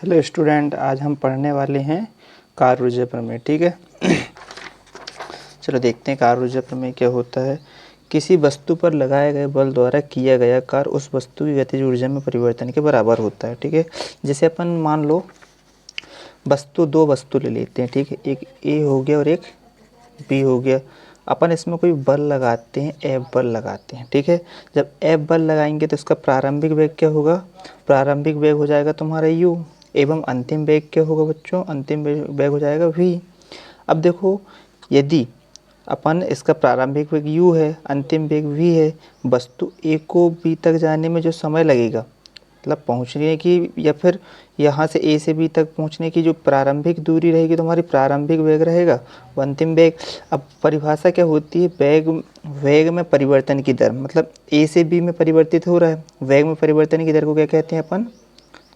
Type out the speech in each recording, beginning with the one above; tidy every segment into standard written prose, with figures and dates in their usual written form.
Hello student, आज हम पढ़ने वाले हैं कार्य ऊर्जा प्रमेय। ठीक है, चलो देखते हैं कार्य ऊर्जा प्रमेय क्या होता है। किसी वस्तु पर लगाए गए बल द्वारा किया गया कार्य उस वस्तु की गतिज ऊर्जा में परिवर्तन के बराबर होता है। ठीक है, जैसे अपन मान लो दो वस्तु ले लेते हैं। ठीक है, एक ए हो गया और एक बी हो गया। अपन इसमें कोई बल लगाते हैं, एफ बल लगाते हैं। ठीक है, जब एफ बल लगाएंगे तो इसका प्रारंभिक वेग क्या होगा? प्रारंभिक वेग हो जाएगा तुम्हारा यू, एवं अंतिम वेग क्या होगा बच्चों? अंतिम वेग हो जाएगा वी। अब देखो, यदि अपन इसका प्रारंभिक वेग u है, अंतिम वेग v है, वस्तु a को b तक जाने में जो समय लगेगा, मतलब पहुंचने की या फिर यहाँ से a से b तक पहुंचने की जो प्रारंभिक दूरी रहेगी तुम्हारी, प्रारंभिक वेग रहेगा, वो अंतिम वेग। अब परिभाषा क्या होती है? वेग में परिवर्तन की दर, मतलब a से b में परिवर्तित हो रहा है, वेग में परिवर्तन की दर को क्या कहते हैं अपन?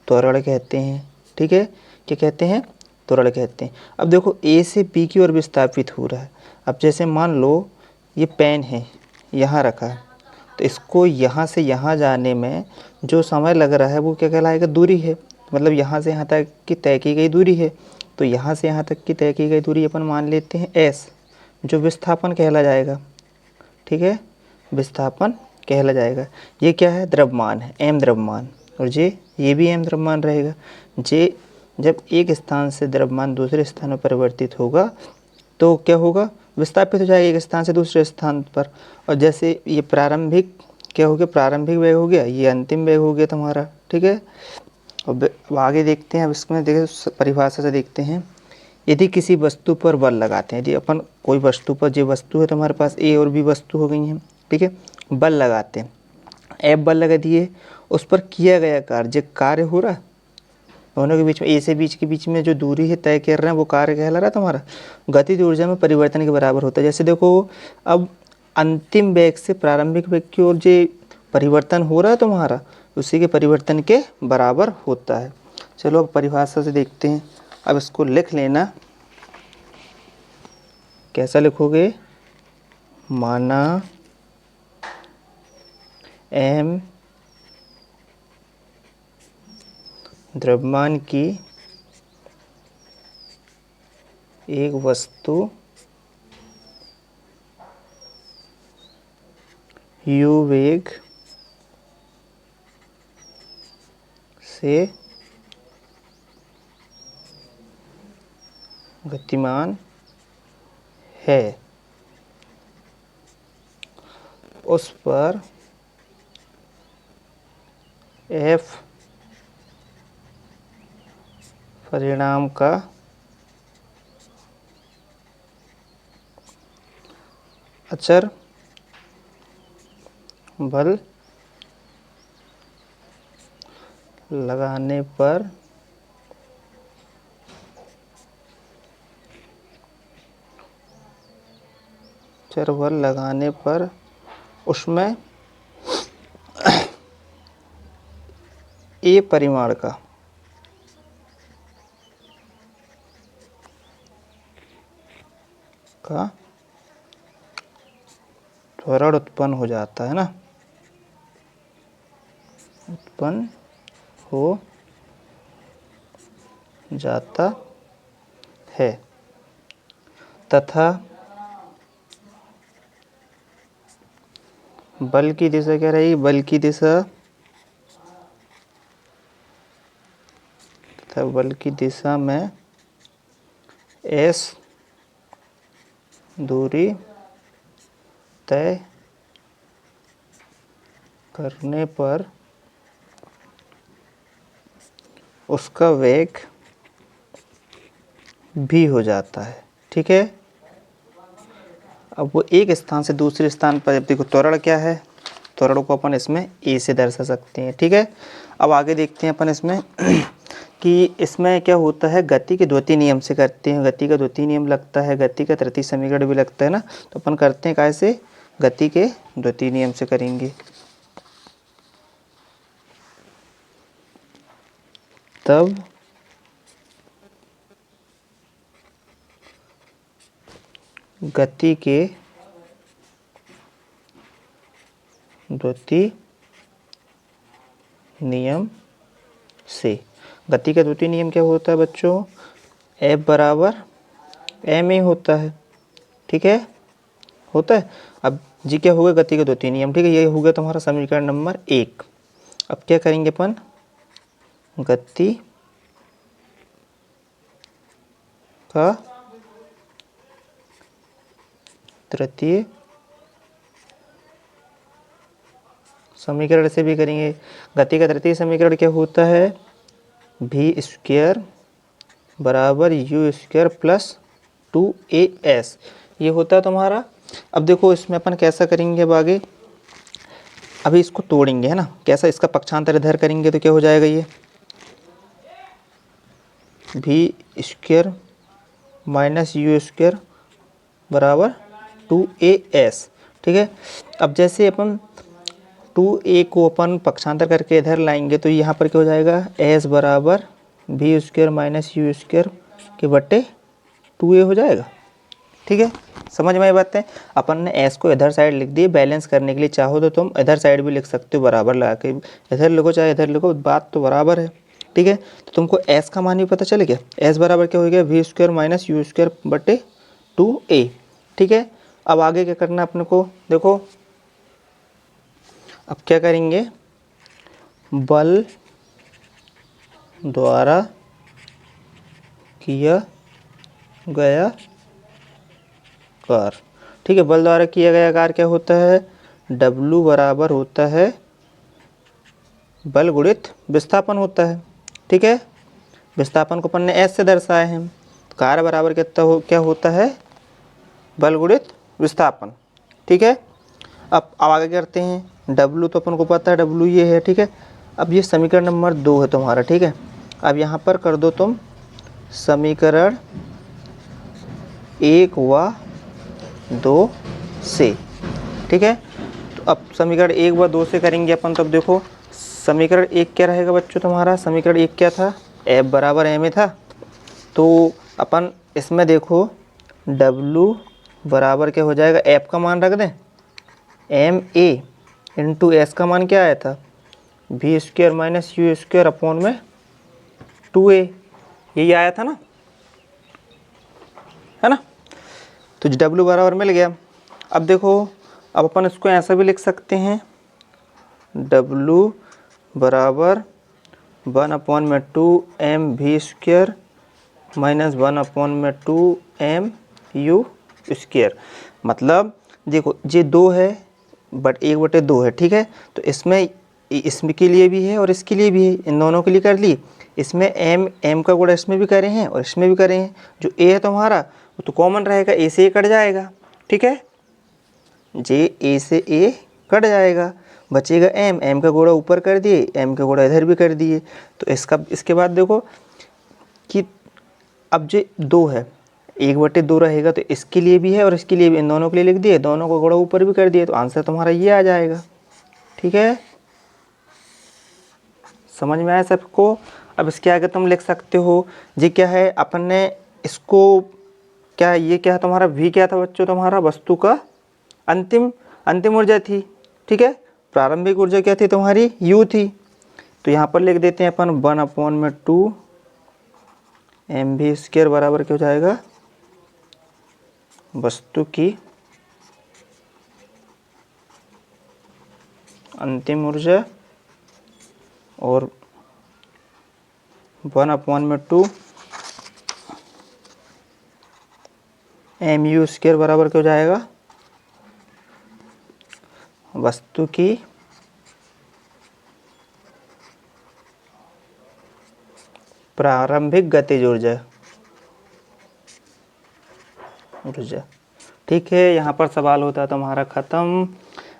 त्वरण कहते हैं। ठीक है, क्या कहते हैं? त्वरण कहते हैं। अब देखो a से b की ओर विस्थापित हो रहा है। अब जैसे मान लो ये पेन है, यहाँ रखा है, तो इसको यहाँ से यहाँ जाने में जो समय लग रहा है वो क्या कहलाएगा? दूरी है, मतलब यहाँ से यहाँ तक की तय की गई दूरी है। तो यहाँ से यहाँ तक की तय की गई दूरी अपन मान लेते हैं एस, जो विस्थापन कहला जाएगा। ठीक है, विस्थापन कहला जाएगा। ये क्या है? द्रव्यमान है, एम द्रव्यमान, और ये भी एम द्रव्यमान रहेगा। जे जब एक स्थान से द्रव्यमान दूसरे स्थान में परिवर्तित होगा तो क्या होगा? विस्थापित हो जाएगा एक स्थान से दूसरे स्थान पर। और जैसे ये प्रारंभिक क्या हो गया? प्रारंभिक वेग हो गया, ये अंतिम वेग हो गया तुम्हारा। ठीक है, अब आगे देखते हैं। अब इसमें देखो परिभाषा से देखते हैं। यदि किसी वस्तु पर बल लगाते हैं, यदि अपन कोई वस्तु पर, जो वस्तु है तुम्हारे पास ए और बी वस्तु हो गई हैं, ठीक है, बल लगाते हैं, एफ बल लगा दिए, उस पर किया गया कार्य, जो कार्य हो रहा है दोनों के बीच में, ए से बीच के बीच में जो दूरी है तय कर रहे हैं, वो कार्य कहला रहा है तुम्हारा, गतिज ऊर्जा में परिवर्तन के बराबर होता है। जैसे देखो, अब अंतिम वेग से प्रारंभिक वेग की ओर जो परिवर्तन हो रहा है तुम्हारा, उसी के परिवर्तन के बराबर होता है। चलो अब परिभाषा से देखते हैं। अब इसको लिख लेना। कैसा लिखोगे? माना एम द्रव्यमान की एक वस्तु u वेग से गतिमान है, उस पर f परिणाम का अचर बल लगाने पर उसमें ए परिमाण का त्वरण उत्पन्न हो जाता है ना, उत्पन्न हो जाता है, तथा बल की दिशा क्या रहेगी? बल की दिशा में एस दूरी तय करने पर उसका वेग भी हो जाता है। ठीक है, अब वो एक स्थान से दूसरे स्थान पर, देखो त्वरण क्या है? त्वरण को अपन इसमें ए से दर्शा सकते हैं। ठीक है, अब आगे देखते हैं अपन इसमें कि इसमें क्या होता है। गति के द्वितीय नियम से करते हैं। गति का द्वितीय नियम लगता है, गति का तृतीय समीकरण भी लगता है ना, तो अपन करते हैं कैसे? गति के द्वितीय नियम से करेंगे। तब गति के द्वितीय नियम से गति का द्वितीय नियम क्या होता है बच्चों, F बराबर ma होता है, ठीक है, होता है। अब जी क्या होगा, गति का द्वितीय नियम, ठीक है, ये हो गया तुम्हारा समीकरण नंबर 1। अब क्या करेंगे अपन, गति का तृतीय समीकरण से भी करेंगे। गति का तृतीय समीकरण क्या होता है, v स्क्वायर बराबर u स्क्वायर प्लस 2as, ये होता है तुम्हारा। अब देखो इसमें अपन कैसा करेंगे अब आगे, अभी इसको तोड़ेंगे है ना, कैसा, इसका पक्षांतर इधर करेंगे तो क्या हो जाएगा, ये v square minus you square बराबर 2as, ठीक है। अब जैसे अपन 2a को अपन पक्षांतर करके इधर लाएंगे तो यहाँ पर क्या हो जाएगा, s बराबर v square minus you square के बट्टे 2a हो जाएगा, ठीक है। समझ में आई बात है। अपन ने s को इधर साइड लिख दी, बैलेंस करने के लिए चाहो तो तुम इधर साइड भी लिख सकते हो, बराबर लगा के इधर लिखो चाहे इधर लिखो, बात तो बराबर है, ठीक है। तो तुमको s का मान भी पता चल गया, s बराबर क्या हो गया, v square minus you square बट्टे 2a, ठीक है। अब आगे क्या करना अपने को, देखो अब क्या करेंगे, बल द्वारा किया गया कार्य, ठीक है, बल द्वारा किया गया कार्य क्या होता है, W बराबर होता है बल गुणित विस्थापन होता है, ठीक है। विस्थापन को अपन ने S से दर्शाए हैं, तो कार्य बराबर क्या होता है, बल गुणित विस्थापन, ठीक है। अब आगे करते हैं, W तो अपन को पता है W ये है, ठीक है। अब ये समीकरण नंबर 2 है तुम्हारा, ठीक है। अब यहाँ पर कर दो तुम समीकरण 1 व 2 से, ठीक है। तो अब समीकरण 1 व 2 से करेंगे अपन, तब देखो समीकरण 1 क्या रहेगा बच्चों तुम्हारा, समीकरण 1 क्या था, F बराबर ma था, तो अपन इसमें देखो W बराबर क्या हो जाएगा, F का मान रख दें ma इंटू S का मान क्या आया था, v square minus you square upon में 2a, यही आया था ना, है ना। तो W बराबर मिल गया। अब देखो, अब अपन इसको ऐसा भी लिख सकते हैं, W बराबर 1/2m v² minus 1/2m u²। मतलब देखो ये 2 है बट 1/2 है, ठीक है। तो इसमें के लिए भी है और इसके लिए भी है, इन दोनों के लिए कर ली। इसमें m का गुणा इसमें भी करे हैं और इसमें भी करे हैं। जो a है तुम्हारा वो तो कॉमन रहेगा, a से a कट जाएगा, ठीक है, जे a से a कट जाएगा, बचेगा m का गुणा ऊपर कर दिए, m का गुणा इधर भी कर दिए। तो इसके बाद देखो कि अब जो 2 है 1/2 रहेगा, तो इसके लिए भी है और इसके लिए भी, इन दोनों के लिए लिख दिए, दोनों को गुणा ऊपर भी कर दिए, तो आंसर तुम्हारा ये आ जाएगा, ठीक है। समझ में आया सबको। अब इसके आगे तुम लिख सकते हो, ये क्या है, अपन ने इसको क्या, ये क्या है तुम्हारा, v क्या था बच्चों तुम्हारा, वस्तु का अंतिम ऊर्जा थी, ठीक है। प्रारंभिक ऊर्जा क्या थी तुम्हारी, u थी। तो यहाँ पर लिख देते हैं अपन 1/2 mv² बराबर क्या हो जाएगा, वस्तु की अंतिम ऊर्जा, और 1/2 mu² बराबर क्या हो जाएगा, वस्तु की प्रारंभिक गतिज ऊर्जा, ठीक है। यहाँ पर सवाल होता है तुम्हारा ख़त्म।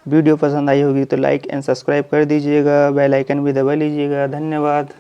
वीडियो पसंद आई होगी तो लाइक एंड सब्सक्राइब कर दीजिएगा, बेल आइकन भी दबा लीजिएगा। धन्यवाद।